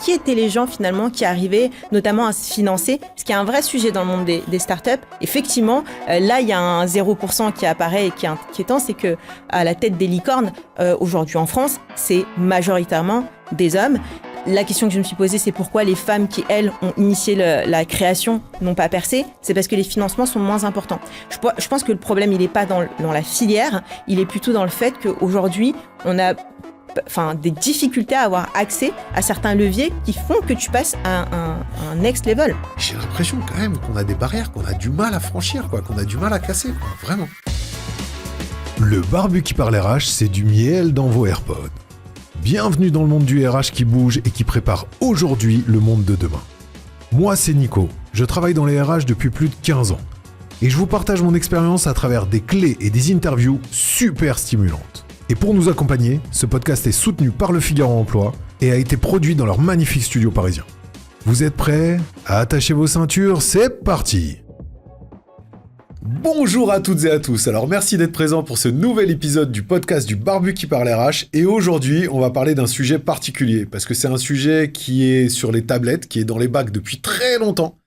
qui étaient les gens finalement qui arrivaient notamment à se financer, ce qui est un vrai sujet dans le monde des startups. Effectivement, là, il y a un 0% qui apparaît et qui est inquiétant, c'est que à la tête des licornes, aujourd'hui en France, c'est majoritairement des hommes. La question que je me suis posée, c'est pourquoi les femmes qui, elles, ont initié la création n'ont pas percé. C'est parce que les financements sont moins importants. Je pense que le problème, il n'est pas dans la filière, il est plutôt dans le fait qu'aujourd'hui, on a des difficultés à avoir accès à certains leviers qui font que tu passes à un next level. J'ai l'impression quand même qu'on a des barrières, qu'on a du mal à franchir, qu'on a du mal à casser, vraiment. Le Barbu qui parle RH, c'est du miel dans vos AirPods. Bienvenue dans le monde du RH qui bouge et qui prépare aujourd'hui le monde de demain. Moi, c'est Nico. Je travaille dans les RH depuis plus de 15 ans. Et je vous partage mon expérience à travers des clés et des interviews super stimulantes. Et pour nous accompagner, ce podcast est soutenu par Le Figaro Emploi et a été produit dans leur magnifique studio parisien. Vous êtes prêts? Attachez vos ceintures, c'est parti! Bonjour à toutes et à tous, alors merci d'être présents pour ce nouvel épisode du podcast du Barbu qui parle RH et aujourd'hui on va parler d'un sujet particulier parce que c'est un sujet qui est sur les tablettes, qui est dans les bacs depuis très longtemps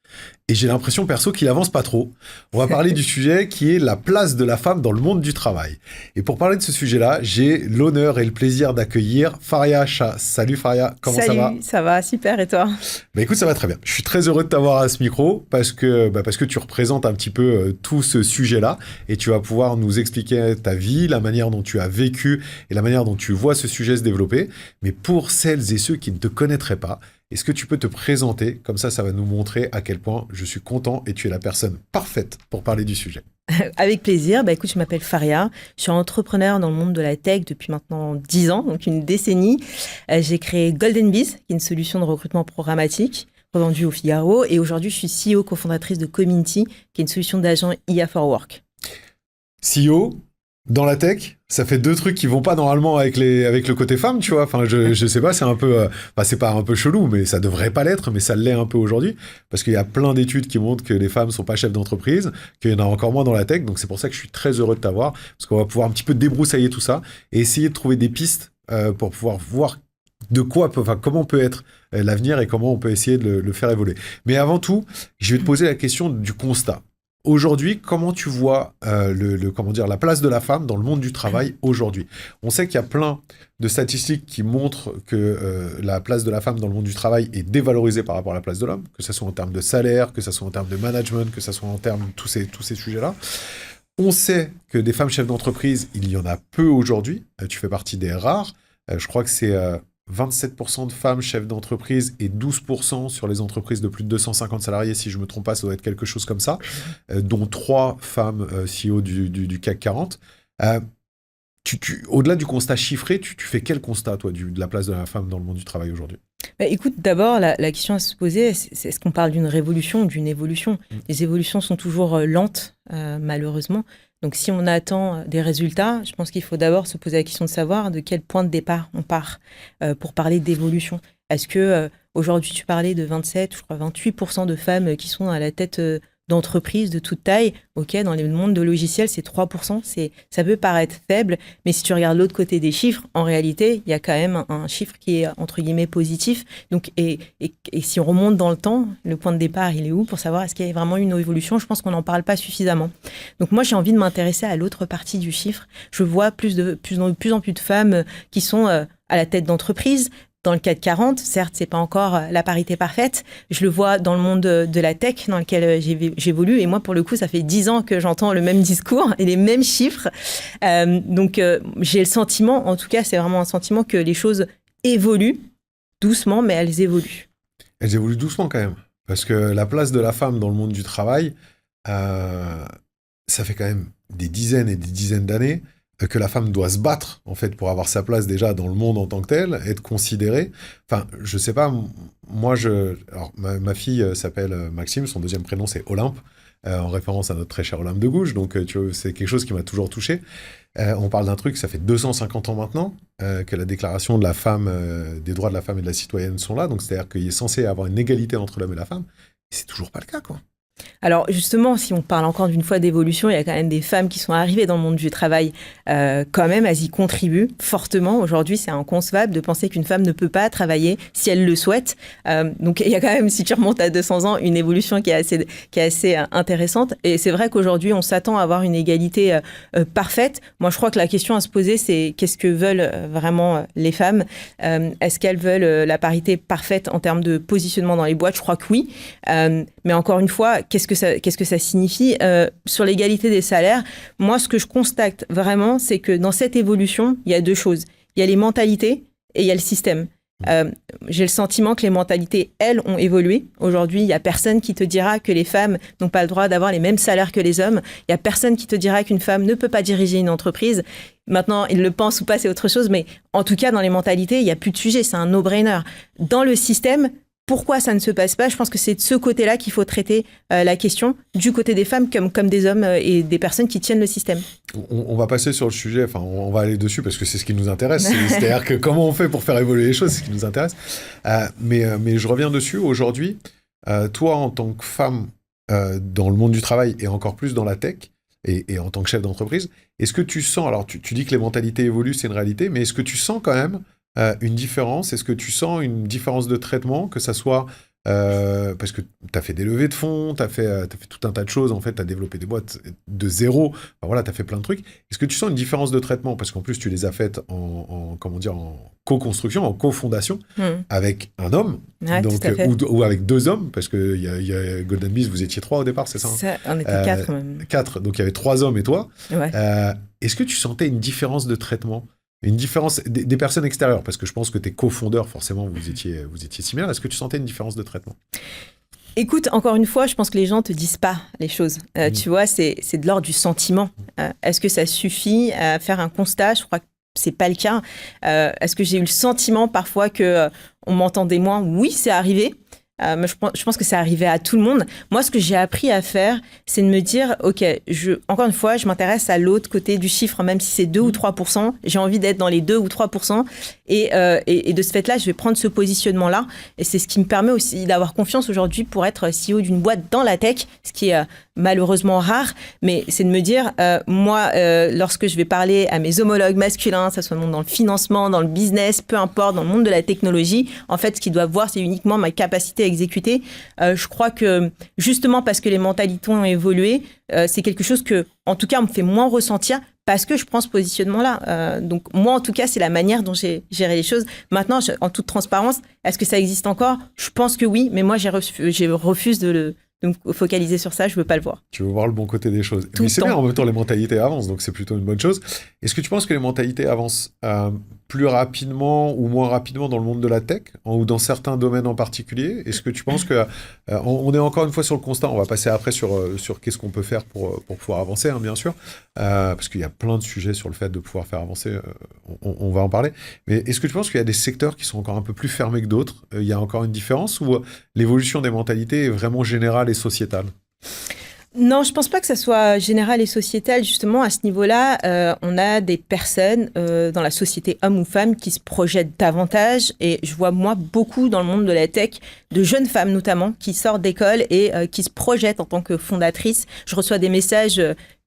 et j'ai l'impression perso qu'il avance pas trop. On va parler du sujet qui est la place de la femme dans le monde du travail. Et pour parler de ce sujet-là, j'ai l'honneur et le plaisir d'accueillir Faria Shah. Salut Faria, comment ça va? Salut, ça va, super, et toi? Bah écoute, ça va très bien. Je suis très heureux de t'avoir à ce micro parce que tu représentes un petit peu tout ce sujet-là et tu vas pouvoir nous expliquer ta vie, la manière dont tu as vécu et la manière dont tu vois ce sujet se développer. Mais pour celles et ceux qui ne te connaîtraient pas, est-ce que tu peux te présenter? Comme ça va nous montrer à quel point je suis content et tu es la personne parfaite pour parler du sujet. Avec plaisir. Écoute, je m'appelle Faria. Je suis entrepreneur dans le monde de la tech depuis maintenant 10 ans, donc une décennie. J'ai créé Golden Bees, qui est une solution de recrutement programmatique revendue au Figaro. Et aujourd'hui, je suis CEO, cofondatrice de Community, qui est une solution d'agent IA for Work. CEO dans la tech, ça fait deux trucs qui vont pas normalement avec le côté femme, tu vois. Enfin, je sais pas, c'est un peu, c'est pas un peu chelou, mais ça devrait pas l'être, mais ça l'est un peu aujourd'hui, parce qu'il y a plein d'études qui montrent que les femmes sont pas chefs d'entreprise, qu'il y en a encore moins dans la tech, donc c'est pour ça que je suis très heureux de t'avoir, parce qu'on va pouvoir un petit peu débroussailler tout ça et essayer de trouver des pistes pour pouvoir voir comment peut être l'avenir et comment on peut essayer de le faire évoluer. Mais avant tout, je vais te poser la question du constat. Aujourd'hui, comment tu vois la place de la femme dans le monde du travail aujourd'hui? On sait qu'il y a plein de statistiques qui montrent que la place de la femme dans le monde du travail est dévalorisée par rapport à la place de l'homme, que ce soit en termes de salaire, que ce soit en termes de management, que ce soit en termes de tous ces sujets-là. On sait que des femmes chefs d'entreprise, il y en a peu aujourd'hui. Tu fais partie des rares. Je crois que c'est 27% de femmes chefs d'entreprise et 12% sur les entreprises de plus de 250 salariés, si je ne me trompe pas, ça doit être quelque chose comme ça, dont 3 femmes CEO du CAC 40. Au-delà du constat chiffré, tu fais quel constat, toi, de la place de la femme dans le monde du travail aujourd'hui? Écoute, d'abord, la question à se poser, c'est est-ce qu'on parle d'une révolution ou d'une évolution? Les évolutions sont toujours lentes, malheureusement. Donc, si on attend des résultats, je pense qu'il faut d'abord se poser la question de savoir de quel point de départ on part pour parler d'évolution. Est-ce que aujourd'hui, tu parlais de 28% de femmes qui sont à la tête d'entreprises de toute taille? Ok, dans le monde de logiciels, c'est 3%. Ça peut paraître faible, mais si tu regardes l'autre côté des chiffres, en réalité, il y a quand même un chiffre qui est entre guillemets positif. Donc, et si on remonte dans le temps, le point de départ, il est où pour savoir est-ce qu'il y a vraiment une évolution? Je pense qu'on n'en parle pas suffisamment. Donc moi, j'ai envie de m'intéresser à l'autre partie du chiffre. Je vois de plus en plus de femmes qui sont à la tête d'entreprises. Dans le CAC 40, certes, c'est pas encore la parité parfaite. Je le vois dans le monde de la tech dans lequel j'évolue. Et moi, pour le coup, ça fait 10 ans que j'entends le même discours et les mêmes chiffres. Donc, j'ai le sentiment, en tout cas, c'est vraiment un sentiment que les choses évoluent doucement, mais elles évoluent. Elles évoluent doucement quand même. Parce que la place de la femme dans le monde du travail, ça fait quand même des dizaines et des dizaines d'années que la femme doit se battre, en fait, pour avoir sa place déjà dans le monde en tant que telle, être considérée. Enfin, je sais pas, moi, alors, ma fille s'appelle Maxime, son deuxième prénom, c'est Olympe, en référence à notre très cher Olympe de Gouges, donc tu vois, c'est quelque chose qui m'a toujours touché. On parle d'un truc, ça fait 250 ans maintenant, que la déclaration de la femme, des droits de la femme et de la citoyenne sont là, donc c'est-à-dire qu'il est censé avoir une égalité entre l'homme et la femme, et c'est toujours pas le cas, quoi. Alors justement, si on parle encore d'une fois d'évolution, il y a quand même des femmes qui sont arrivées dans le monde du travail. Quand même, elles y contribuent fortement. Aujourd'hui, c'est inconcevable de penser qu'une femme ne peut pas travailler si elle le souhaite. Donc il y a quand même, si tu remontes à 200 ans, une évolution qui est assez intéressante. Et c'est vrai qu'aujourd'hui, on s'attend à avoir une égalité parfaite. Moi, je crois que la question à se poser, c'est qu'est-ce que veulent vraiment les femmes ? Est-ce qu'elles veulent la parité parfaite en termes de positionnement dans les boîtes ? Je crois que oui. Mais encore une fois, qu'est-ce que ça signifie sur l'égalité des salaires? Moi, ce que je constate vraiment, c'est que dans cette évolution, il y a deux choses. Il y a les mentalités et il y a le système. J'ai le sentiment que les mentalités, elles, ont évolué. Aujourd'hui, il n'y a personne qui te dira que les femmes n'ont pas le droit d'avoir les mêmes salaires que les hommes. Il n'y a personne qui te dira qu'une femme ne peut pas diriger une entreprise. Maintenant, ils le pensent ou pas, c'est autre chose. Mais en tout cas, dans les mentalités, il n'y a plus de sujet. C'est un no-brainer. Dans le système, pourquoi ça ne se passe pas? Je pense que c'est de ce côté-là qu'il faut traiter la question, du côté des femmes comme des hommes et des personnes qui tiennent le système. On va passer sur le sujet, enfin on va aller dessus parce que c'est ce qui nous intéresse. C'est-à-dire que comment on fait pour faire évoluer les choses, c'est ce qui nous intéresse. Mais je reviens dessus. Aujourd'hui, toi en tant que femme dans le monde du travail et encore plus dans la tech et en tant que chef d'entreprise, est-ce que tu sens, alors tu dis que les mentalités évoluent, c'est une réalité, mais est-ce que tu sens quand même une différence? Est-ce que tu sens une différence de traitement, que ça soit parce que tu as fait des levées de fonds, tu as fait tout un tas de choses, en fait, tu as développé des boîtes de zéro, enfin, voilà, tu as fait plein de trucs. Est-ce que tu sens une différence de traitement? Parce qu'en plus, tu les as faites en co-construction, en co-fondation, avec un homme, Ouais, donc, ou avec deux hommes, parce que y a Golden Bees, vous étiez 3 au départ, c'est ça, hein? On était 4 même. 4, donc il y avait 3 hommes et toi. Ouais. Est-ce que tu sentais une différence de traitement? Une différence des personnes extérieures, parce que je pense que tes cofondeurs, forcément, vous étiez similaires. Est-ce que tu sentais une différence de traitement? Écoute, encore une fois, je pense que les gens te disent pas les choses. Tu vois, c'est de l'ordre du sentiment. Est-ce que ça suffit à faire un constat? Je crois que c'est pas le cas. Est-ce que j'ai eu le sentiment parfois que on m'entendait moins? Oui, c'est arrivé. Mais je pense que ça arrivait à tout le monde. Moi, ce que j'ai appris à faire, c'est de me dire, OK, encore une fois, je m'intéresse à l'autre côté du chiffre, même si c'est 2 ou 3%. J'ai envie d'être dans les 2 ou 3%. Et de ce fait-là, je vais prendre ce positionnement-là. Et c'est ce qui me permet aussi d'avoir confiance aujourd'hui pour être CEO d'une boîte dans la tech, ce qui est malheureusement rare. Mais c'est de me dire, moi, lorsque je vais parler à mes homologues masculins, ça soit dans le financement, dans le business, peu importe, dans le monde de la technologie, en fait, ce qu'ils doivent voir, c'est uniquement ma capacité à exécuter. Je crois que justement parce que les mentalités ont évolué, c'est quelque chose que, en tout cas, on me fait moins ressentir parce que je prends ce positionnement-là. Donc moi, en tout cas, c'est la manière dont j'ai géré les choses. Maintenant, en toute transparence, est-ce que ça existe encore? Je pense que oui, mais moi, je refuse de me focaliser sur ça, je veux pas le voir. Tu veux voir le bon côté des choses. Mais c'est bien, en même temps, les mentalités avancent, donc c'est plutôt une bonne chose. Est-ce que tu penses que les mentalités avancent plus rapidement ou moins rapidement dans le monde de la tech, ou dans certains domaines en particulier? Est-ce que tu penses que... on est encore une fois sur le constat, on va passer après sur qu'est-ce qu'on peut faire pour pouvoir avancer, hein, bien sûr, parce qu'il y a plein de sujets sur le fait de pouvoir faire avancer, on va en parler. Mais est-ce que tu penses qu'il y a des secteurs qui sont encore un peu plus fermés que d'autres? Il y a encore une différence, ou l'évolution des mentalités est vraiment générale et sociétale? Non, je pense pas que ça soit général et sociétal. Justement, à ce niveau-là, on a des personnes dans la société, hommes ou femmes, qui se projettent davantage. Et je vois, moi, beaucoup dans le monde de la tech, de jeunes femmes notamment, qui sortent d'école et qui se projettent en tant que fondatrices. Je reçois des messages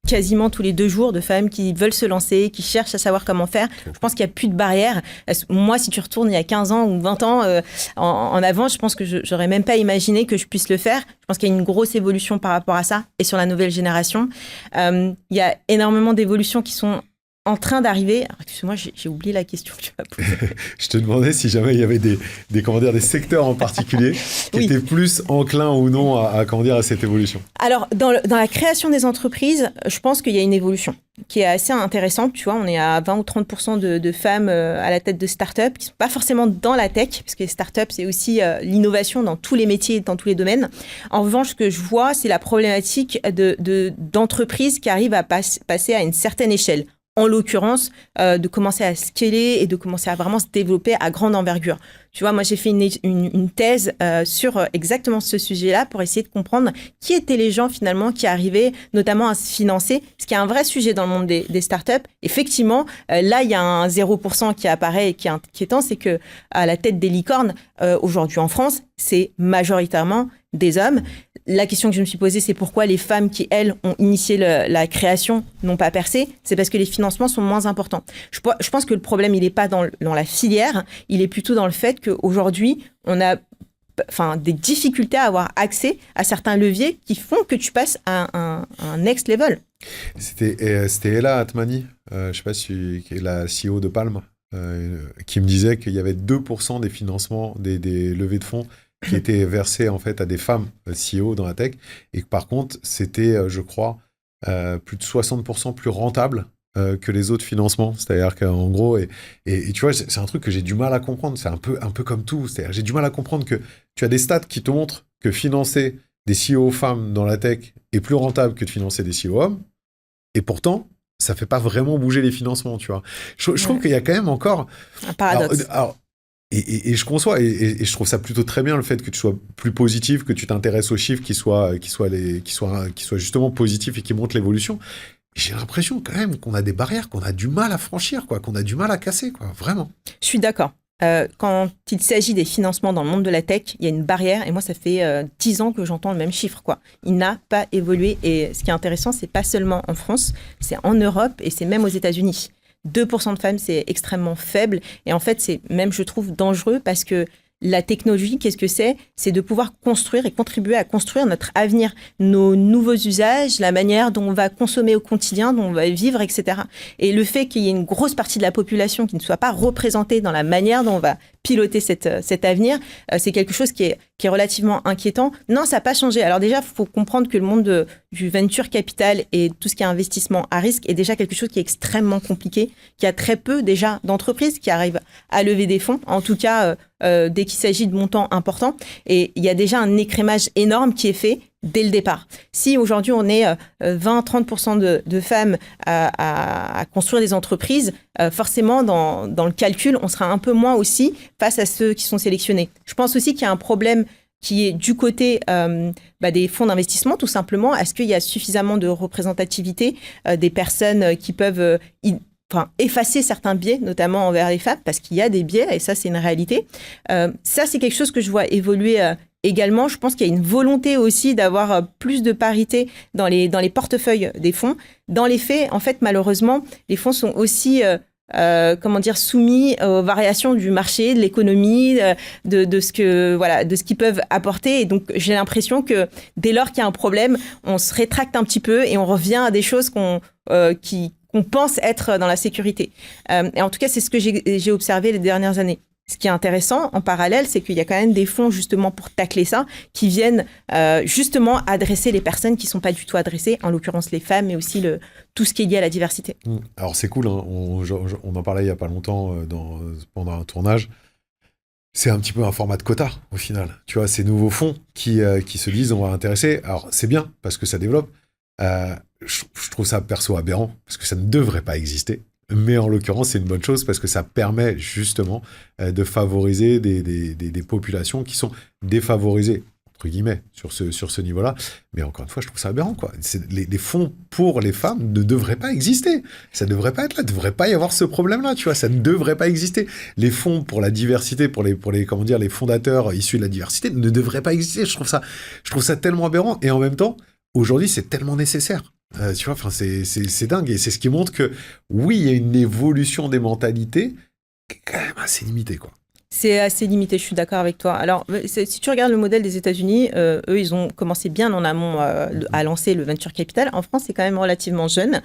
quasiment tous les 2 jours de femmes qui veulent se lancer, qui cherchent à savoir comment faire. Je pense qu'il n'y a plus de barrière. Moi, si tu retournes il y a 15 ans ou 20 ans en avant, je pense que j'aurais même pas imaginé que je puisse le faire. Je pense qu'il y a une grosse évolution par rapport à ça et sur la nouvelle génération. Il y a énormément d'évolutions qui sont en train d'arriver. Excuse-moi, j'ai oublié la question que tu m'as posée. Je te demandais si jamais il y avait des secteurs en particulier qui étaient plus enclins ou non à cette évolution. Alors, dans la création des entreprises, je pense qu'il y a une évolution qui est assez intéressante. Tu vois, on est à 20 ou 30% de femmes à la tête de start-up qui ne sont pas forcément dans la tech, parce que les start-up, c'est aussi l'innovation dans tous les métiers, dans tous les domaines. En revanche, ce que je vois, c'est la problématique d'entreprises qui arrivent à passer à une certaine échelle. En l'occurrence, de commencer à scaler et de commencer à vraiment se développer à grande envergure. Tu vois, moi, j'ai fait une thèse sur exactement ce sujet-là pour essayer de comprendre qui étaient les gens, finalement, qui arrivaient notamment à se financer, ce qui est un vrai sujet dans le monde des startups. Effectivement, là, il y a un 0% qui apparaît et qui est inquiétant, c'est que à la tête des licornes, aujourd'hui en France, c'est majoritairement des hommes. la question que je me suis posée, c'est pourquoi les femmes qui, elles, ont initié la création n'ont pas percé. C'est parce que les financements sont moins importants. Je pense que le problème, il n'est pas dans la filière, il est plutôt dans le fait qu'aujourd'hui, on a des difficultés à avoir accès à certains leviers qui font que tu passes à un next level. C'était Ella Atmani, je ne sais pas si qui est la CEO de Palm, qui me disait qu'il y avait 2% des financements, des levées de fonds qui étaient versés en fait à des femmes CEO dans la tech, et que par contre, c'était, je crois, plus de 60% plus rentable que les autres financements. C'est-à-dire qu'en gros, et tu vois, c'est un truc que j'ai du mal à comprendre. C'est un peu comme tout. C'est-à-dire j'ai du mal à comprendre que tu as des stats qui te montrent que financer des CEO femmes dans la tech est plus rentable que de financer des CEO hommes. Et pourtant, ça fait pas vraiment bouger les financements, tu vois. Je trouve qu'il y a quand même encore... un paradoxe. Et je conçois, et je trouve ça plutôt très bien le fait que tu sois plus positif, que tu t'intéresses aux chiffres qui soient justement positifs et qui montrent l'évolution. J'ai l'impression quand même qu'on a des barrières, qu'on a du mal à franchir, quoi, qu'on a du mal à casser, quoi, vraiment. Je suis d'accord. Quand il s'agit des financements dans le monde de la tech, il y a une barrière, et moi ça fait 10 ans que j'entends le même chiffre, quoi. Il n'a pas évolué, et ce qui est intéressant, c'est pas seulement en France, c'est en Europe et c'est même aux États-Unis. 2% de femmes, c'est extrêmement faible, et en fait c'est même, je trouve, dangereux parce que la technologie, qu'est-ce que c'est ? C'est de pouvoir construire et contribuer à construire notre avenir, nos nouveaux usages, la manière dont on va consommer au quotidien, dont on va vivre, etc. Et le fait qu'il y ait une grosse partie de la population qui ne soit pas représentée dans la manière dont on va piloter cet avenir, c'est quelque chose qui est relativement inquiétant. Non, ça n'a pas changé. Alors déjà, il faut comprendre que le monde du venture capital et tout ce qui est investissement à risque est déjà quelque chose qui est extrêmement compliqué, qui a très peu déjà d'entreprises qui arrivent à lever des fonds, en tout cas dès qu'il s'agit de montants importants. Et il y a déjà un écrémage énorme qui est fait dès le départ. Si aujourd'hui on est 20-30% de femmes à construire des entreprises, forcément dans le calcul, on sera un peu moins aussi face à ceux qui sont sélectionnés. Je pense aussi qu'il y a un problème qui est du côté des fonds d'investissement, tout simplement. Est-ce qu'il y a suffisamment de représentativité des personnes qui peuvent effacer certains biais, notamment envers les femmes, parce qu'il y a des biais, et ça, c'est une réalité. Ça, c'est quelque chose que je vois évoluer également. Je pense qu'il y a une volonté aussi d'avoir plus de parité dans les portefeuilles des fonds. Dans les faits, en fait, malheureusement, les fonds sont aussi... soumis aux variations du marché, de l'économie, de ce qu'ils peuvent apporter. Et donc, j'ai l'impression que dès lors qu'il y a un problème, on se rétracte un petit peu et on revient à des choses qu'on pense être dans la sécurité. Et en tout cas, c'est ce que j'ai observé les dernières années. Ce qui est intéressant en parallèle, c'est qu'il y a quand même des fonds justement pour tacler ça, qui viennent justement adresser les personnes qui ne sont pas du tout adressées, en l'occurrence les femmes, mais aussi tout ce qui est lié à la diversité. Alors c'est cool, hein. On en parlait il n'y a pas longtemps pendant un tournage. C'est un petit peu un format de quota au final. Tu vois, ces nouveaux fonds qui se disent on va intéresser. Alors c'est bien parce que ça développe. Je trouve ça perso aberrant parce que ça ne devrait pas exister. Mais en l'occurrence, c'est une bonne chose parce que ça permet justement de favoriser des populations qui sont défavorisées, entre guillemets, sur ce niveau-là. Mais encore une fois, je trouve ça aberrant, quoi. Les fonds pour les femmes ne devraient pas exister. Ça ne devrait pas être là. Il ne devrait pas y avoir ce problème-là, tu vois. Ça ne devrait pas exister. Les fonds pour la diversité, pour les fondateurs issus de la diversité ne devraient pas exister. Je trouve ça tellement aberrant. Et en même temps, aujourd'hui, c'est tellement nécessaire. Tu vois, c'est dingue. Et c'est ce qui montre que, oui, il y a une évolution des mentalités qui est quand même assez limitée, quoi. C'est assez limité, je suis d'accord avec toi. Alors, si tu regardes le modèle des États-Unis, eux, ils ont commencé bien en amont à lancer le venture capital. En France, c'est quand même relativement jeune.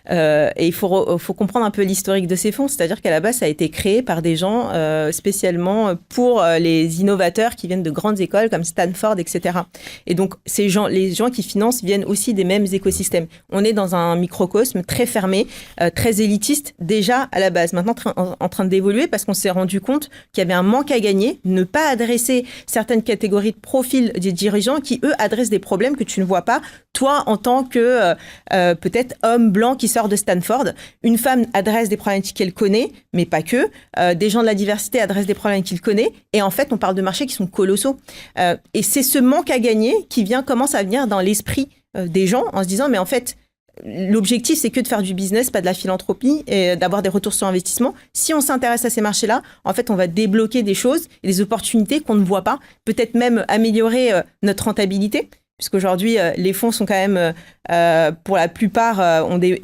Et il faut comprendre un peu l'historique de ces fonds. C'est-à-dire qu'à la base, ça a été créé par des gens spécialement pour les innovateurs qui viennent de grandes écoles comme Stanford, etc. Et donc, les gens qui financent viennent aussi des mêmes écosystèmes. On est dans un microcosme très fermé, très élitiste, déjà à la base. Maintenant, en train d'évoluer parce qu'on s'est rendu compte qu'il y avait un manque à gagner, ne pas adresser certaines catégories de profils des dirigeants qui, eux, adressent des problèmes que tu ne vois pas. Toi, en tant que peut-être homme blanc qui sort de Stanford, une femme adresse des problématiques qu'elle connaît, mais pas que. Des gens de la diversité adressent des problèmes qu'il connaît. Et en fait, on parle de marchés qui sont colossaux. Et c'est ce manque à gagner qui commence à venir dans l'esprit des gens en se disant, mais en fait, l'objectif, c'est que de faire du business, pas de la philanthropie et d'avoir des retours sur investissement. Si on s'intéresse à ces marchés-là, en fait, on va débloquer des choses et des opportunités qu'on ne voit pas, peut-être même améliorer notre rentabilité. puisqu'aujourd'hui, les fonds sont quand même, pour la plupart, ont des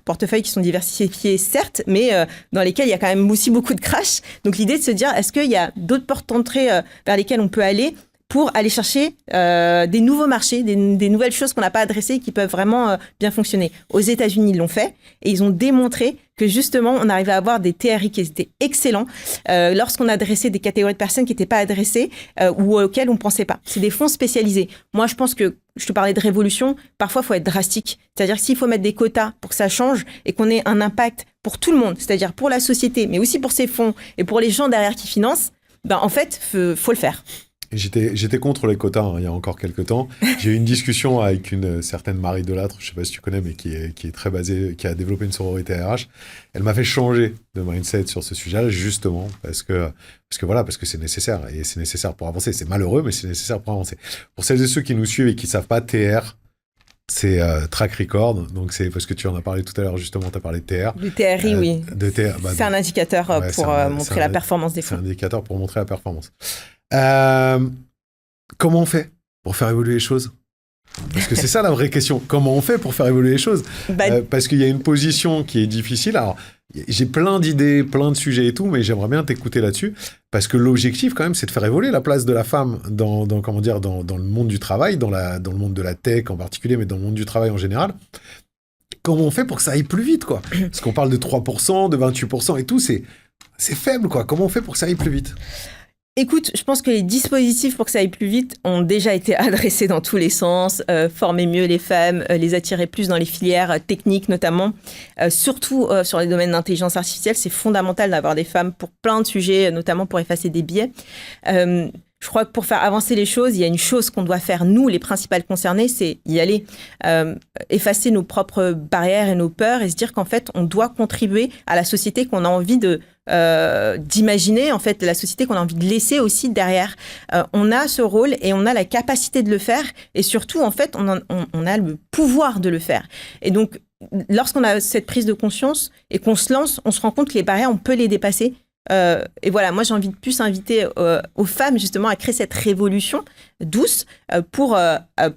portefeuilles qui sont diversifiés, certes, mais dans lesquels il y a quand même aussi beaucoup de crash. Donc l'idée de se dire, est-ce qu'il y a d'autres portes d'entrée vers lesquelles on peut aller pour aller chercher des nouveaux marchés, des nouvelles choses qu'on n'a pas adressées et qui peuvent vraiment bien fonctionner. Aux États-Unis, ils l'ont fait et ils ont démontré que justement, on arrivait à avoir des TRI qui étaient excellents lorsqu'on adressait des catégories de personnes qui n'étaient pas adressées ou auxquelles on ne pensait pas. C'est des fonds spécialisés. Moi, je pense que, je te parlais de révolution, parfois, il faut être drastique. C'est-à-dire que s'il faut mettre des quotas pour que ça change et qu'on ait un impact pour tout le monde, c'est-à-dire pour la société, mais aussi pour ces fonds et pour les gens derrière qui financent, ben, en fait, faut le faire. J'étais contre les quotas il y a encore quelques temps. J'ai eu une discussion avec une certaine Marie Delattre, je ne sais pas si tu connais, mais qui est très basée, qui a développé une sororité RH. Elle m'a fait changer de mindset sur ce sujet-là, justement, parce que c'est nécessaire. Et c'est nécessaire pour avancer. C'est malheureux, mais c'est nécessaire pour avancer. Pour celles et ceux qui nous suivent et qui ne savent pas, TR, c'est track record. Donc, c'est parce que tu en as parlé tout à l'heure, justement, tu as parlé de TR. Du TRI, oui. De TR, c'est un indicateur pour montrer la performance des fonds. C'est un indicateur pour montrer la performance. Comment on fait pour faire évoluer les choses ? Parce que c'est ça la vraie question. Comment on fait pour faire évoluer les choses ? Parce qu'il y a une position qui est difficile. Alors, j'ai plein d'idées, plein de sujets et tout, mais j'aimerais bien t'écouter là-dessus. Parce que l'objectif, quand même, c'est de faire évoluer la place de la femme dans le monde du travail, dans le monde de la tech en particulier, mais dans le monde du travail en général. Comment on fait pour que ça aille plus vite, quoi ? Parce qu'on parle de 3%, de 28% et tout, c'est faible, quoi. Comment on fait pour que ça aille plus vite ? Écoute, je pense que les dispositifs pour que ça aille plus vite ont déjà été adressés dans tous les sens. Former mieux les femmes, les attirer plus dans les filières techniques notamment. Surtout sur les domaines d'intelligence artificielle, c'est fondamental d'avoir des femmes pour plein de sujets, notamment pour effacer des biais. Je crois que pour faire avancer les choses, il y a une chose qu'on doit faire, nous, les principales concernées, c'est y aller, effacer nos propres barrières et nos peurs et se dire qu'en fait, on doit contribuer à la société qu'on a envie d'imaginer, en fait, la société qu'on a envie de laisser aussi derrière. On a ce rôle et on a la capacité de le faire et surtout, en fait, on a le pouvoir de le faire. Et donc, lorsqu'on a cette prise de conscience et qu'on se lance, on se rend compte que les barrières, on peut les dépasser. Et voilà, moi j'ai envie de plus inviter aux femmes justement à créer cette révolution douce pour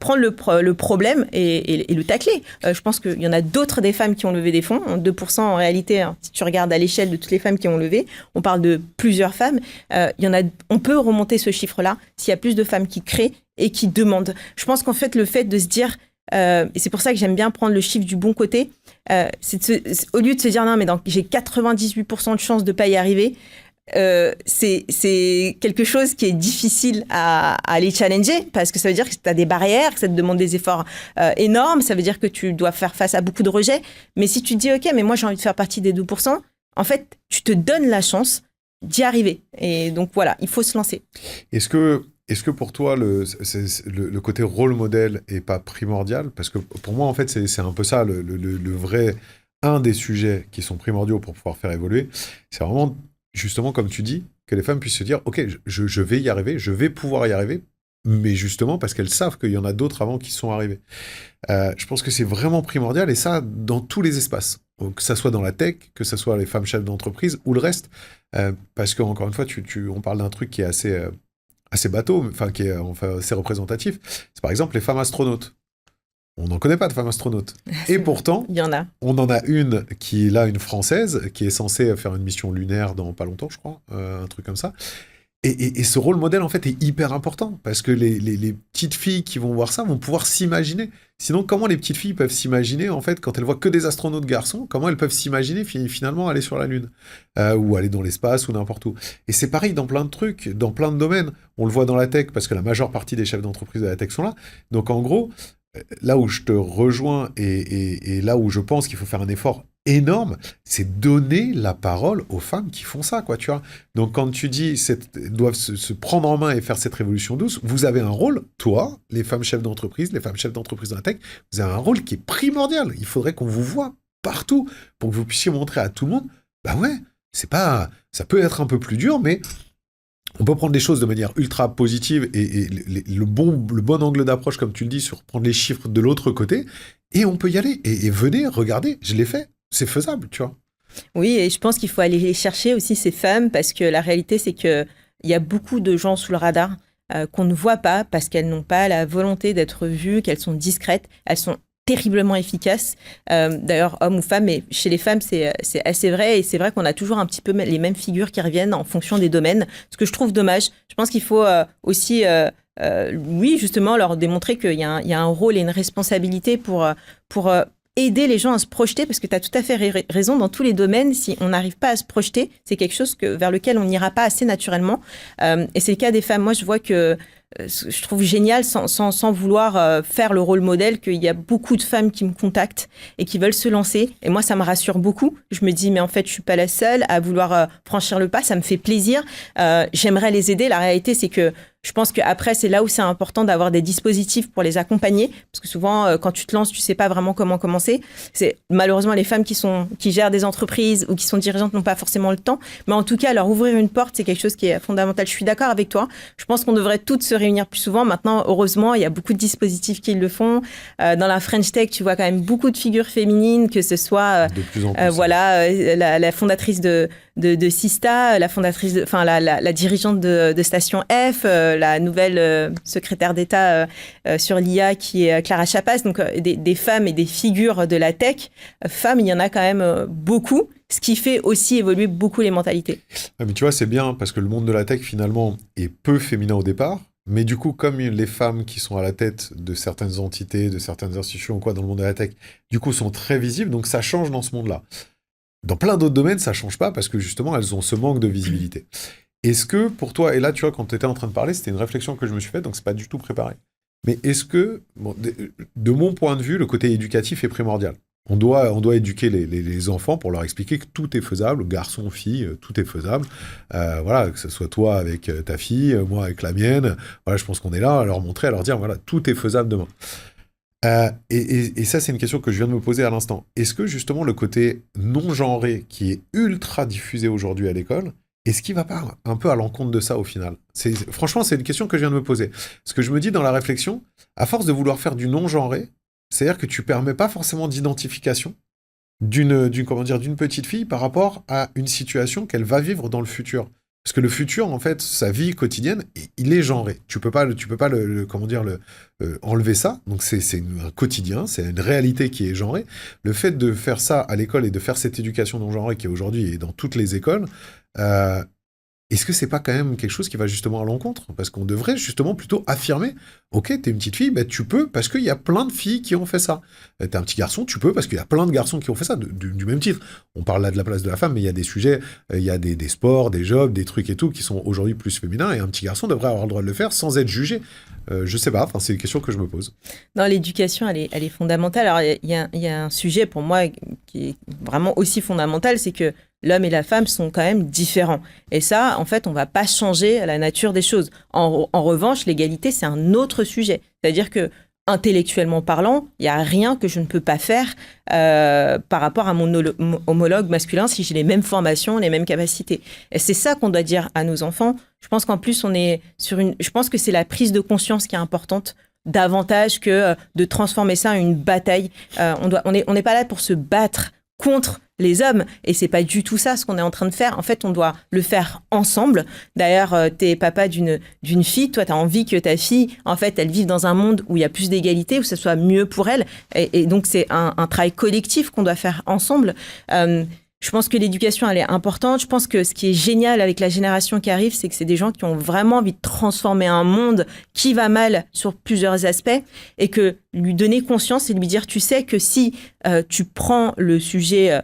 prendre le problème et le tacler. Je pense qu'il y en a d'autres des femmes qui ont levé des fonds, 2% en réalité, hein, si tu regardes à l'échelle de toutes les femmes qui ont levé, on parle de plusieurs femmes. On peut remonter ce chiffre-là s'il y a plus de femmes qui créent et qui demandent. Je pense qu'en fait le fait de se dire, et c'est pour ça que j'aime bien prendre le chiffre du bon côté, au lieu de se dire non mais j'ai 98% de chances de pas y arriver, c'est quelque chose qui est difficile à aller challenger parce que ça veut dire que tu as des barrières, que ça te demande des efforts énormes, ça veut dire que tu dois faire face à beaucoup de rejets, mais si tu te dis ok mais moi j'ai envie de faire partie des 2%, en fait tu te donnes la chance d'y arriver et donc voilà, il faut se lancer. Est-ce que pour toi, le côté rôle modèle est pas primordial ? Parce que pour moi, en fait, c'est un peu ça, le vrai, un des sujets qui sont primordiaux pour pouvoir faire évoluer, c'est vraiment, justement, comme tu dis, que les femmes puissent se dire, ok, je vais y arriver, je vais pouvoir y arriver, mais justement parce qu'elles savent qu'il y en a d'autres avant qui sont arrivés. Je pense que c'est vraiment primordial, et ça, dans tous les espaces. Que ça soit dans la tech, que ça soit les femmes chefs d'entreprise, ou le reste. Parce qu'encore une fois, on parle d'un truc qui est assez bateau, enfin qui est assez représentatif, c'est par exemple les femmes astronautes. On n'en connaît pas de femmes astronautes. Et pourtant, il y en a. On en a une qui est là, une Française, qui est censée faire une mission lunaire dans pas longtemps, je crois, un truc comme ça. Et ce rôle modèle, en fait, est hyper important, parce que les petites filles qui vont voir ça vont pouvoir s'imaginer. Sinon, comment les petites filles peuvent s'imaginer, en fait, quand elles voient que des astronautes garçons, comment elles peuvent s'imaginer finalement aller sur la Lune, ou aller dans l'espace, ou n'importe où. Et c'est pareil dans plein de trucs, dans plein de domaines. On le voit dans la tech, parce que la majeure partie des chefs d'entreprise de la tech sont là. Donc, en gros, là où je te rejoins, et là où je pense qu'il faut faire un effort énorme, c'est donner la parole aux femmes qui font ça, quoi, tu vois. Donc, quand tu dis doivent se prendre en main et faire cette révolution douce, vous avez un rôle, toi, les femmes chefs d'entreprise, les femmes chefs d'entreprise dans la tech, vous avez un rôle qui est primordial. Il faudrait qu'on vous voit partout pour que vous puissiez montrer à tout le monde, bah ouais, ça peut être un peu plus dur, mais on peut prendre les choses de manière ultra positive et le bon angle d'approche, comme tu le dis, sur prendre les chiffres de l'autre côté, et on peut y aller. Et venez, regardez, je l'ai fait. C'est faisable, tu vois. Oui, et je pense qu'il faut aller chercher aussi ces femmes parce que la réalité, c'est qu'il y a beaucoup de gens sous le radar. qu'on ne voit pas parce qu'elles n'ont pas la volonté d'être vues, qu'elles sont discrètes, elles sont terriblement efficaces, d'ailleurs hommes ou femmes, mais chez les femmes c'est assez vrai, et c'est vrai qu'on a toujours un petit peu les mêmes figures qui reviennent en fonction des domaines, ce que je trouve dommage. Je pense qu'il faut aussi oui, justement leur démontrer qu'il y a un rôle et une responsabilité pour aider les gens à se projeter, parce que tu as tout à fait raison, dans tous les domaines, si on n'arrive pas à se projeter, c'est quelque chose vers lequel on n'ira pas assez naturellement, et c'est le cas des femmes. Moi je vois que je trouve génial, sans vouloir faire le rôle modèle, qu'il y a beaucoup de femmes qui me contactent et qui veulent se lancer. Et moi, ça me rassure beaucoup. Je me dis, mais en fait, je suis pas la seule à vouloir franchir le pas. Ça me fait plaisir. J'aimerais les aider. La réalité, c'est que je pense qu'après, c'est là où c'est important d'avoir des dispositifs pour les accompagner. Parce que souvent, quand tu te lances, tu sais pas vraiment comment commencer. C'est malheureusement les femmes qui gèrent des entreprises ou qui sont dirigeantes n'ont pas forcément le temps. Mais en tout cas, leur ouvrir une porte, c'est quelque chose qui est fondamental. Je suis d'accord avec toi. Je pense qu'on devrait toutes se réunir plus souvent. Maintenant, heureusement, il y a beaucoup de dispositifs qui le font. Dans la French Tech, tu vois quand même beaucoup de figures féminines, que ce soit de plus en plus, voilà, la fondatrice de Sista, la fondatrice, la dirigeante de Station F, la nouvelle secrétaire d'État sur l'IA qui est Clara Chapas. Donc des femmes et des figures de la tech, femmes, il y en a quand même beaucoup. Ce qui fait aussi évoluer beaucoup les mentalités. Ah, mais tu vois, c'est bien parce que le monde de la tech, finalement, est peu féminin au départ. Mais du coup, comme les femmes qui sont à la tête de certaines entités, de certaines institutions ou quoi dans le monde de la tech, du coup, sont très visibles. Donc, ça change dans ce monde-là. Dans plein d'autres domaines, ça change pas parce que justement, elles ont ce manque de visibilité. Est-ce que, pour toi, et là, tu vois, quand tu étais en train de parler, c'était une réflexion que je me suis faite, donc c'est pas du tout préparé. Mais est-ce que, bon, de mon point de vue, le côté éducatif est primordial ? On doit éduquer les enfants pour leur expliquer que tout est faisable, garçon, fille, tout est faisable. Voilà, que ce soit toi avec ta fille, moi avec la mienne. Voilà, je pense qu'on est là à leur montrer, à leur dire, voilà, tout est faisable demain. Et ça, c'est une question que je viens de me poser à l'instant. Est-ce que justement le côté non-genré qui est ultra diffusé aujourd'hui à l'école, est-ce qu'il ne va pas un peu à l'encontre de ça au final ? Franchement, c'est une question que je viens de me poser. Ce que je me dis dans la réflexion, à force de vouloir faire du non-genré, c'est-à-dire que tu permets pas forcément d'identification d'une petite fille par rapport à une situation qu'elle va vivre dans le futur. Parce que le futur, en fait, sa vie quotidienne, il est genré. Tu peux pas enlever ça. Donc c'est un quotidien, c'est une réalité qui est genrée. Le fait de faire ça à l'école et de faire cette éducation non genrée qui aujourd'hui est dans toutes les écoles, est-ce que c'est pas quand même quelque chose qui va justement à l'encontre ? Parce qu'on devrait justement plutôt affirmer, ok, t'es une petite fille, bah tu peux parce qu'il y a plein de filles qui ont fait ça. T'es un petit garçon, tu peux parce qu'il y a plein de garçons qui ont fait ça, du même titre. On parle là de la place de la femme, mais il y a des sujets, il y a des sports, des jobs, des trucs et tout qui sont aujourd'hui plus féminins, et un petit garçon devrait avoir le droit de le faire sans être jugé. Je sais pas, c'est une question que je me pose. Non, l'éducation, elle est fondamentale. Alors, il y a un sujet pour moi qui est vraiment aussi fondamental, c'est que l'homme et la femme sont quand même différents. Et ça, en fait, on ne va pas changer la nature des choses. En revanche, l'égalité, c'est un autre sujet. C'est-à-dire que, intellectuellement parlant, il n'y a rien que je ne peux pas faire par rapport à mon homologue masculin si j'ai les mêmes formations, les mêmes capacités. Et c'est ça qu'on doit dire à nos enfants. Je pense qu'en plus, je pense que c'est la prise de conscience qui est importante, davantage que de transformer ça en une bataille. On n'est pas là pour se battre contre les hommes, et c'est pas du tout ça ce qu'on est en train de faire. En fait, on doit le faire ensemble. D'ailleurs, t'es papa d'une fille, toi, t'as envie que ta fille, en fait, elle vive dans un monde où il y a plus d'égalité, où ça soit mieux pour elle, et donc c'est un travail collectif qu'on doit faire ensemble. Je pense que l'éducation, elle est importante. Je pense que ce qui est génial avec la génération qui arrive, c'est que c'est des gens qui ont vraiment envie de transformer un monde qui va mal sur plusieurs aspects, et que lui donner conscience et lui dire, tu sais que si tu prends le sujet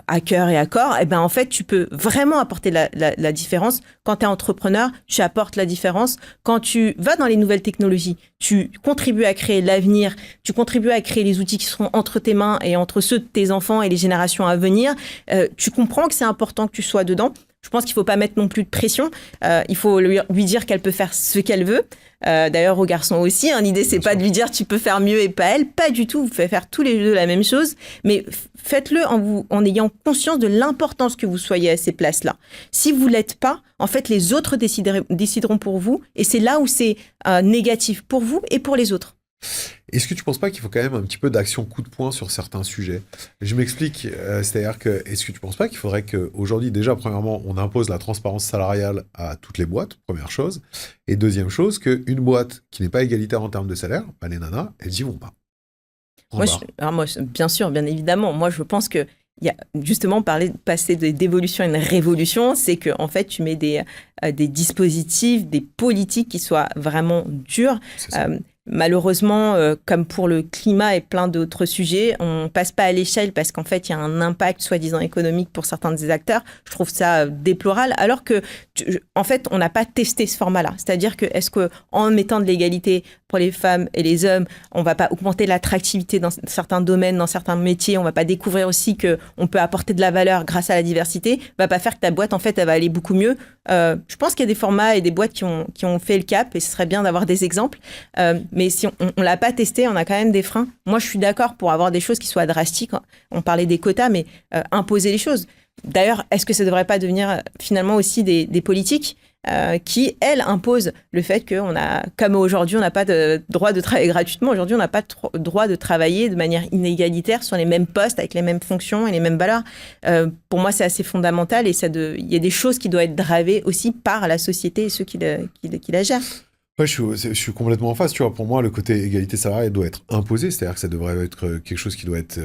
à cœur et à corps, et ben en fait, tu peux vraiment apporter la différence. Quand tu es entrepreneur, tu apportes la différence. Quand tu vas dans les nouvelles technologies, tu contribues à créer l'avenir, tu contribues à créer les outils qui seront entre tes mains et entre ceux de tes enfants et les générations à venir. Tu comprends que c'est important que tu sois dedans. Je pense qu'il ne faut pas mettre non plus de pression. Il faut lui dire qu'elle peut faire ce qu'elle veut. D'ailleurs, aux garçons aussi. L'idée, c'est pas de lui dire tu peux faire mieux et pas elle. Pas du tout. Vous faites faire tous les deux la même chose. Mais faites-le en ayant conscience de l'importance que vous soyez à ces places-là. Si vous ne l'êtes pas, en fait, les autres décideront pour vous. Et c'est là où c'est négatif pour vous et pour les autres. Est-ce que tu penses pas qu'il faut quand même un petit peu d'action coup de poing sur certains sujets? Je m'explique, c'est-à-dire que est-ce que tu penses pas qu'il faudrait qu'aujourd'hui, déjà, premièrement, on impose la transparence salariale à toutes les boîtes, première chose, et deuxième chose, qu'une boîte qui n'est pas égalitaire en termes de salaire, bah, les nanas, elles y vont pas. Bien sûr, bien évidemment. Moi, je pense que il y a justement passer d'évolution à une révolution, c'est que en fait, tu mets des dispositifs, des politiques qui soient vraiment dures. Malheureusement, comme pour le climat et plein d'autres sujets, on passe pas à l'échelle parce qu'en fait, il y a un impact soi-disant économique pour certains des acteurs. Je trouve ça déplorable, alors que, en fait, on n'a pas testé ce format-là. C'est-à-dire que, est-ce qu'en mettant de l'égalité pour les femmes et les hommes, on va pas augmenter l'attractivité dans certains domaines, dans certains métiers, on va pas découvrir aussi qu'on peut apporter de la valeur grâce à la diversité, va pas faire que ta boîte, en fait, elle va aller beaucoup mieux. Je pense qu'il y a des formats et des boîtes qui ont fait le cap, et ce serait bien d'avoir des exemples. Mais si on l'a pas testé, on a quand même des freins. Moi, je suis d'accord pour avoir des choses qui soient drastiques. On parlait des quotas, mais imposer les choses. D'ailleurs, est-ce que ça ne devrait pas devenir finalement aussi des politiques qui, elles, imposent le fait qu'on a, comme aujourd'hui, on n'a pas de droit de travailler gratuitement. Aujourd'hui, on n'a pas de droit de travailler de manière inégalitaire sur les mêmes postes, avec les mêmes fonctions et les mêmes valeurs. Pour moi, c'est assez fondamental, et il y a des choses qui doivent être gravées aussi par la société et ceux qui la gèrent. Ouais, je suis complètement en face, tu vois. Pour moi, le côté égalité salariale doit être imposé, c'est-à-dire que ça devrait être quelque chose qui doit être,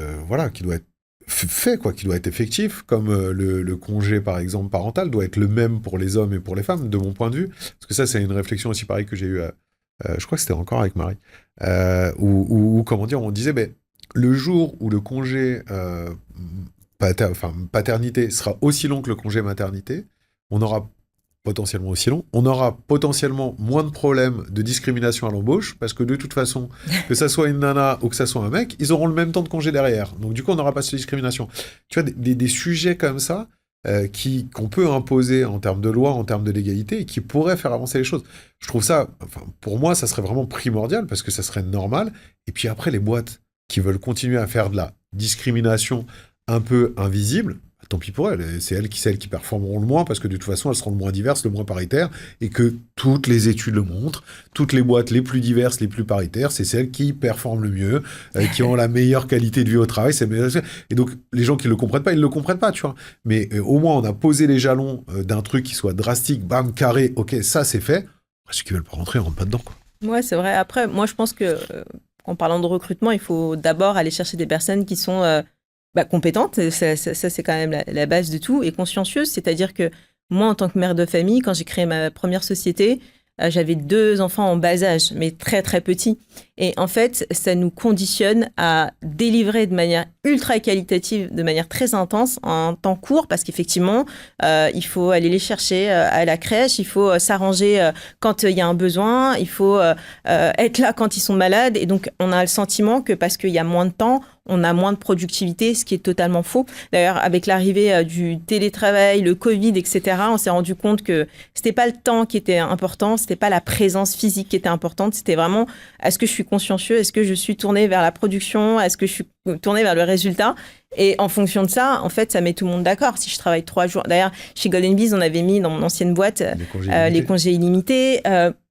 qui doit être fait, quoi, qui doit être effectif, comme le congé, par exemple, parental, doit être le même pour les hommes et pour les femmes, de mon point de vue. Parce que ça, c'est une réflexion aussi pareille que j'ai eue, je crois que c'était encore avec Marie, où comment dire, on disait, le jour où le congé paternité sera aussi long que le congé maternité, on aura potentiellement aussi long, on aura potentiellement moins de problèmes de discrimination à l'embauche, parce que de toute façon, que ça soit une nana ou que ça soit un mec, ils auront le même temps de congé derrière. Donc du coup, on n'aura pas cette discrimination. Tu vois, des sujets comme ça, qu'on peut imposer en termes de loi, en termes de légalité, et qui pourraient faire avancer les choses. Je trouve ça, pour moi, ça serait vraiment primordial, parce que ça serait normal. Et puis après, les boîtes qui veulent continuer à faire de la discrimination un peu invisible, tant pis pour elles, c'est celles qui performeront le moins, parce que de toute façon, elles seront le moins diverses, le moins paritaires, et que toutes les études le montrent, toutes les boîtes les plus diverses, les plus paritaires, c'est celles qui performent le mieux, qui ont la meilleure qualité de vie au travail. Et donc, les gens qui ne le comprennent pas, ils ne le comprennent pas, tu vois. Mais au moins, on a posé les jalons d'un truc qui soit drastique, bam, carré, ok, ça c'est fait. Ceux qui ne veulent pas rentrer, on ne rentre pas dedans, quoi. Ouais, c'est vrai. Après, moi, je pense que, en parlant de recrutement, il faut d'abord aller chercher des personnes qui sont compétente, ça c'est quand même la base de tout, et consciencieuse, c'est-à-dire que moi, en tant que mère de famille, quand j'ai créé ma première société, j'avais 2 enfants en bas âge, mais très très petits. Et en fait, ça nous conditionne à délivrer de manière ultra qualitative, de manière très intense, en temps court, parce qu'effectivement, il faut aller les chercher à la crèche, il faut s'arranger quand il y a un besoin, il faut être là quand ils sont malades. Et donc, on a le sentiment que parce qu'il y a moins de temps, on a moins de productivité, ce qui est totalement faux. D'ailleurs, avec l'arrivée du télétravail, le Covid, etc., on s'est rendu compte que c'était pas le temps qui était important, c'était pas la présence physique qui était importante, c'était vraiment, est-ce que je suis consciencieux, est-ce que je suis tournée vers la production, est-ce que je suis tournée vers le résultat? Et en fonction de ça, en fait, ça met tout le monde d'accord. Si je travaille 3 jours... D'ailleurs, chez Golden Bees, on avait mis dans mon ancienne boîte les congés illimités.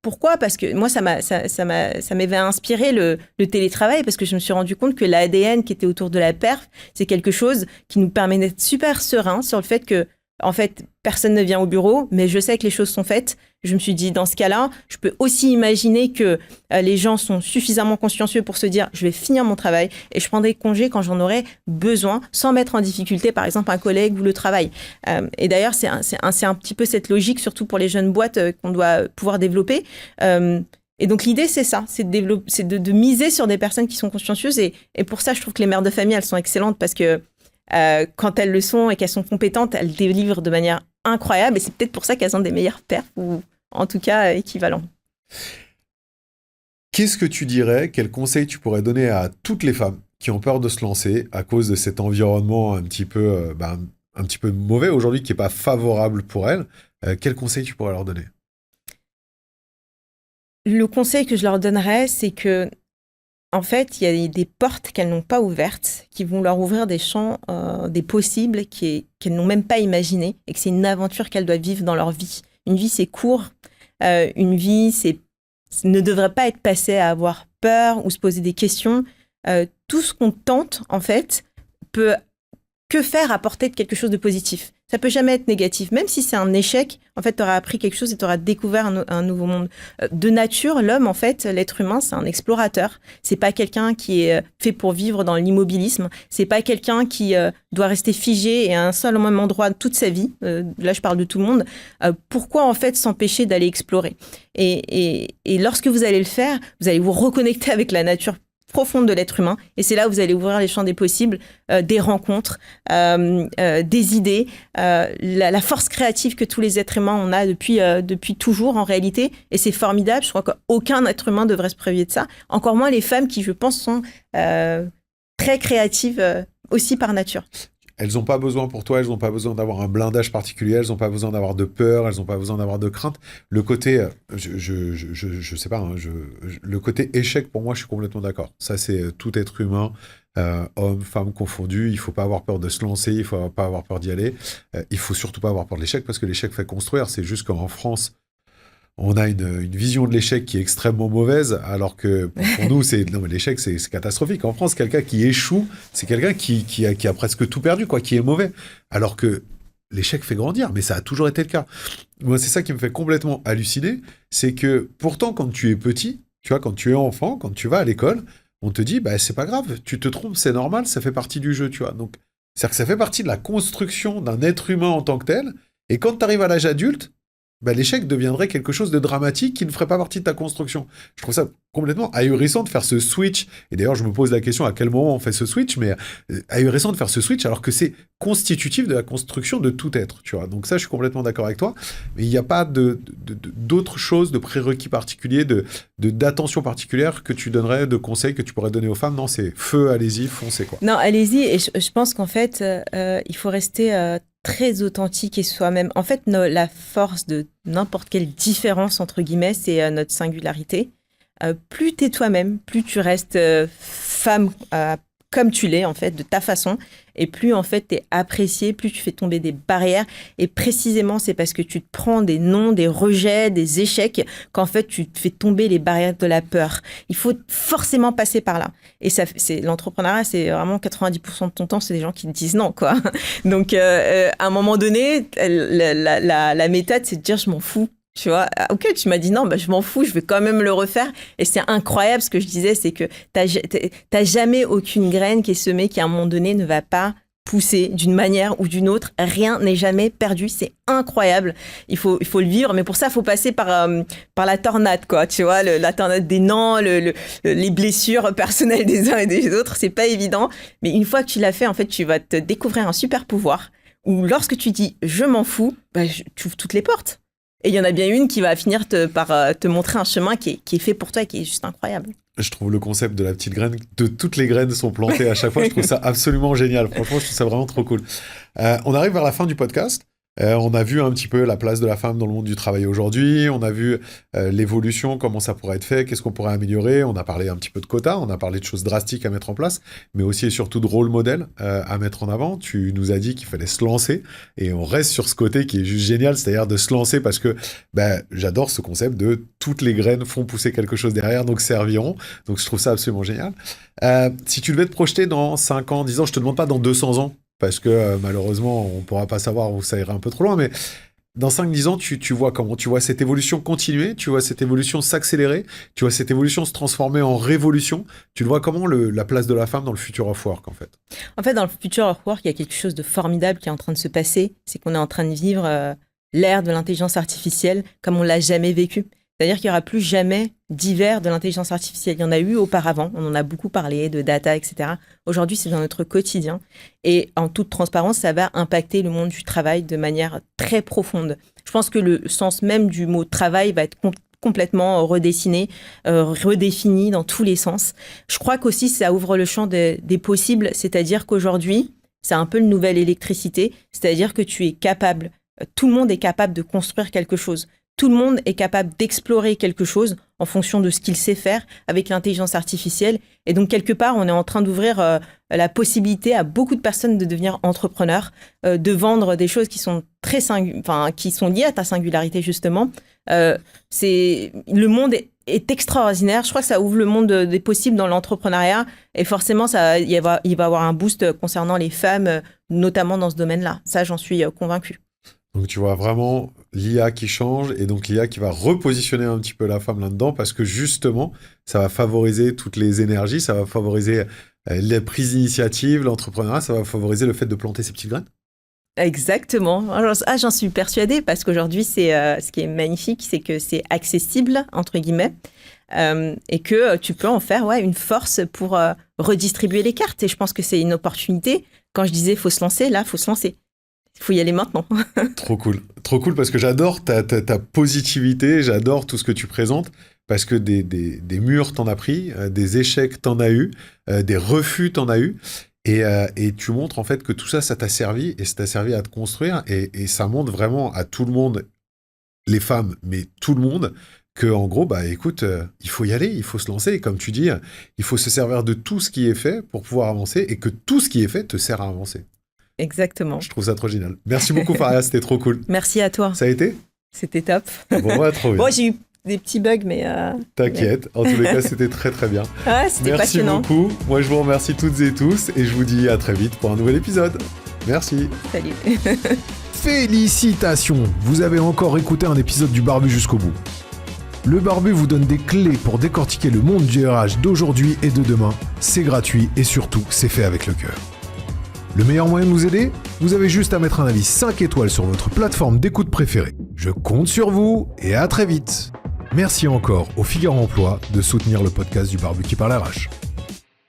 Pourquoi ? Parce que moi, ça m'avait inspiré le télétravail, parce que je me suis rendu compte que l'ADN qui était autour de la perf, c'est quelque chose qui nous permet d'être super serein sur le fait que, en fait, personne ne vient au bureau, mais je sais que les choses sont faites. Je me suis dit, dans ce cas-là, je peux aussi imaginer que les gens sont suffisamment consciencieux pour se dire, je vais finir mon travail et je prendrai congé quand j'en aurai besoin, sans mettre en difficulté, par exemple, un collègue ou le travail. Et d'ailleurs, c'est un petit peu cette logique, surtout pour les jeunes boîtes, qu'on doit pouvoir développer. Et donc, l'idée, c'est ça, c'est de miser sur des personnes qui sont consciencieuses. Et pour ça, je trouve que les mères de famille, elles sont excellentes, parce que quand elles le sont et qu'elles sont compétentes, elles délivrent de manière incroyable, et c'est peut-être pour ça qu'elles ont des meilleures perfs, ou en tout cas équivalents. Qu'est-ce que tu dirais, quel conseil tu pourrais donner à toutes les femmes qui ont peur de se lancer à cause de cet environnement un petit peu mauvais aujourd'hui, qui n'est pas favorable pour elles? Quel conseil tu pourrais leur donner? Le conseil que je leur donnerais, c'est que, en fait, il y a des portes qu'elles n'ont pas ouvertes, qui vont leur ouvrir des champs, des possibles qu'elles n'ont même pas imaginés, et que c'est une aventure qu'elles doivent vivre dans leur vie. Une vie, c'est court. Une vie, c'est ne devrait pas être passé à avoir peur ou se poser des questions. Tout ce qu'on tente, en fait, peut que faire apporter quelque chose de positif. Ça peut jamais être négatif. Même si c'est un échec, en fait, tu auras appris quelque chose et tu auras découvert un nouveau monde. De nature, l'homme, en fait, l'être humain, c'est un explorateur. C'est pas quelqu'un qui est fait pour vivre dans l'immobilisme. C'est pas quelqu'un qui doit rester figé et à un seul même endroit toute sa vie. Là, je parle de tout le monde. Pourquoi, en fait, s'empêcher d'aller explorer ? Et lorsque vous allez le faire, vous allez vous reconnecter avec la nature profonde de l'être humain, et c'est là où vous allez ouvrir les champs des possibles, des rencontres, des idées, la force créative que tous les êtres humains on a depuis toujours en réalité, et c'est formidable. Je crois qu'aucun être humain devrait se priver de ça, encore moins les femmes qui, je pense, sont très créatives aussi par nature. Elles n'ont pas besoin pour toi, elles n'ont pas besoin d'avoir un blindage particulier, elles n'ont pas besoin d'avoir de peur, elles n'ont pas besoin d'avoir de crainte. Le côté, je sais pas, le côté échec, pour moi, je suis complètement d'accord. Ça, c'est tout être humain, homme, femme confondus. Il faut pas avoir peur de se lancer, il faut pas avoir peur d'y aller. Il faut surtout pas avoir peur de l'échec, parce que l'échec fait construire. C'est juste qu'en France, on a une vision de l'échec qui est extrêmement mauvaise, alors que pour nous, l'échec, c'est catastrophique. En France, quelqu'un qui échoue, c'est quelqu'un qui a presque tout perdu, quoi, qui est mauvais. Alors que l'échec fait grandir, mais ça a toujours été le cas. Moi, c'est ça qui me fait complètement halluciner, c'est que pourtant, quand tu es petit, tu vois, quand tu es enfant, quand tu vas à l'école, on te dit, bah, c'est pas grave, tu te trompes, c'est normal, ça fait partie du jeu, tu vois. Donc, c'est-à-dire que ça fait partie de la construction d'un être humain en tant que tel, et quand tu arrives à l'âge adulte, bah, l'échec deviendrait quelque chose de dramatique qui ne ferait pas partie de ta construction. Je trouve ça complètement ahurissant de faire ce switch. Et d'ailleurs, je me pose la question à quel moment on fait ce switch, mais ahurissant de faire ce switch alors que c'est constitutif de la construction de tout être, tu vois. Donc ça, je suis complètement d'accord avec toi. Mais il n'y a pas d'autres choses, de prérequis particuliers, d'attention particulière que tu donnerais, de conseils que tu pourrais donner aux femmes. Non, c'est feu, allez-y, foncez, quoi. Non, allez-y. Et je pense qu'en fait, il faut rester très authentique et soi-même. En fait, la force de n'importe quelle différence, entre guillemets, c'est notre singularité. Plus t'es toi-même, plus tu restes femme comme tu l'es, en fait, de ta façon, et plus, en fait, t'es apprécié, plus tu fais tomber des barrières, et précisément, c'est parce que tu te prends des noms, des rejets, des échecs, qu'en fait, tu te fais tomber les barrières de la peur. Il faut forcément passer par là. Et l'entrepreneuriat, c'est vraiment 90% de ton temps, c'est des gens qui te disent non, quoi. Donc, à un moment donné, la méthode, c'est de dire, je m'en fous. Tu vois, ok, tu m'as dit non, bah, je m'en fous, je vais quand même le refaire. Et c'est incroyable, ce que je disais, c'est que t'as jamais aucune graine qui est semée qui, à un moment donné, ne va pas pousser d'une manière ou d'une autre. Rien n'est jamais perdu, c'est incroyable. Il faut le vivre, mais pour ça, il faut passer par la tornade, quoi. Tu vois, la tornade des non, les blessures personnelles des uns et des autres, c'est pas évident. Mais une fois que tu l'as fait, en fait, tu vas te découvrir un super pouvoir où lorsque tu dis je m'en fous, bah, tu ouvres toutes les portes. Et il y en a bien une qui va finir par te montrer un chemin qui est fait pour toi et qui est juste incroyable. Je trouve le concept de la petite graine, de toutes les graines sont plantées à chaque fois, je trouve ça absolument génial. Franchement, je trouve ça vraiment trop cool. On arrive vers la fin du podcast. On a vu un petit peu la place de la femme dans le monde du travail aujourd'hui, on a vu l'évolution, comment ça pourrait être fait, qu'est-ce qu'on pourrait améliorer, on a parlé un petit peu de quotas, on a parlé de choses drastiques à mettre en place, mais aussi et surtout de rôle modèle à mettre en avant. Tu nous as dit qu'il fallait se lancer, et on reste sur ce côté qui est juste génial, c'est-à-dire de se lancer parce que j'adore ce concept de toutes les graines font pousser quelque chose derrière, donc serviront, donc je trouve ça absolument génial. Si tu devais te projeter dans 5 ans, 10 ans, je te demande pas dans 200 ans, parce que malheureusement, on ne pourra pas savoir où ça ira un peu trop loin, mais dans 5-10 ans, tu vois comment? Tu vois cette évolution continuer, tu vois cette évolution s'accélérer, tu vois cette évolution se transformer en révolution. Tu le vois comment, la place de la femme dans le future of work, en fait? En fait, dans le future of work, il y a quelque chose de formidable qui est en train de se passer. C'est qu'on est en train de vivre l'ère de l'intelligence artificielle comme on ne l'a jamais vécu. C'est-à-dire qu'il n'y aura plus jamais d'hiver de l'intelligence artificielle. Il y en a eu auparavant, on en a beaucoup parlé, de data, etc. Aujourd'hui, c'est dans notre quotidien. Et en toute transparence, ça va impacter le monde du travail de manière très profonde. Je pense que le sens même du mot travail va être complètement redessiné, redéfini dans tous les sens. Je crois qu'aussi, ça ouvre le champ des possibles. C'est-à-dire qu'aujourd'hui, c'est un peu une nouvelle électricité. C'est-à-dire que tu es capable, tout le monde est capable de construire quelque chose. Tout le monde est capable d'explorer quelque chose en fonction de ce qu'il sait faire avec l'intelligence artificielle. Et donc, quelque part, on est en train d'ouvrir la possibilité à beaucoup de personnes de devenir entrepreneurs, de vendre des choses qui sont qui sont liées à ta singularité, justement. Le monde est extraordinaire. Je crois que ça ouvre le monde des possibles dans l'entrepreneuriat. Et forcément, il va y avoir un boost concernant les femmes, notamment dans ce domaine-là. Ça, j'en suis convaincue. Donc tu vois vraiment l'IA qui change et donc l'IA qui va repositionner un petit peu la femme là-dedans parce que justement, ça va favoriser toutes les énergies, ça va favoriser les prises d'initiative, l'entrepreneuriat, ça va favoriser le fait de planter ses petites graines. Exactement. J'en suis persuadée parce qu'aujourd'hui, ce qui est magnifique, c'est que c'est accessible, entre guillemets, et que tu peux en faire une force pour redistribuer les cartes. Et je pense que c'est une opportunité. Quand je disais « faut se lancer », là, il faut se lancer. Il faut y aller maintenant. Trop cool parce que j'adore ta positivité, j'adore tout ce que tu présentes parce que des murs t'en as pris, des échecs t'en as eu, des refus t'en as eu et tu montres en fait que tout ça, ça t'a servi et ça t'a servi à te construire et ça montre vraiment à tout le monde, les femmes, mais tout le monde, que en gros, écoute, il faut y aller, il faut se lancer et comme tu dis, il faut se servir de tout ce qui est fait pour pouvoir avancer et que tout ce qui est fait te sert à avancer. Exactement. Je trouve ça trop génial. Merci beaucoup, Faria, c'était trop cool. Merci à toi. Ça a été ? C'était top. Bon, trop bien. Bon, j'ai eu des petits bugs, mais... T'inquiète, en tous les cas, c'était très très bien. C'était passionnant. Merci beaucoup. Moi, je vous remercie toutes et tous et je vous dis à très vite pour un nouvel épisode. Merci. Salut. Félicitations, vous avez encore écouté un épisode du Barbu jusqu'au bout. Le Barbu vous donne des clés pour décortiquer le monde du RH d'aujourd'hui et de demain. C'est gratuit et surtout, c'est fait avec le cœur. Le meilleur moyen de nous aider ? Vous avez juste à mettre un avis 5 étoiles sur votre plateforme d'écoute préférée. Je compte sur vous et à très vite. Merci encore au Figaro Emploi de soutenir le podcast du Barbu qui parle RH.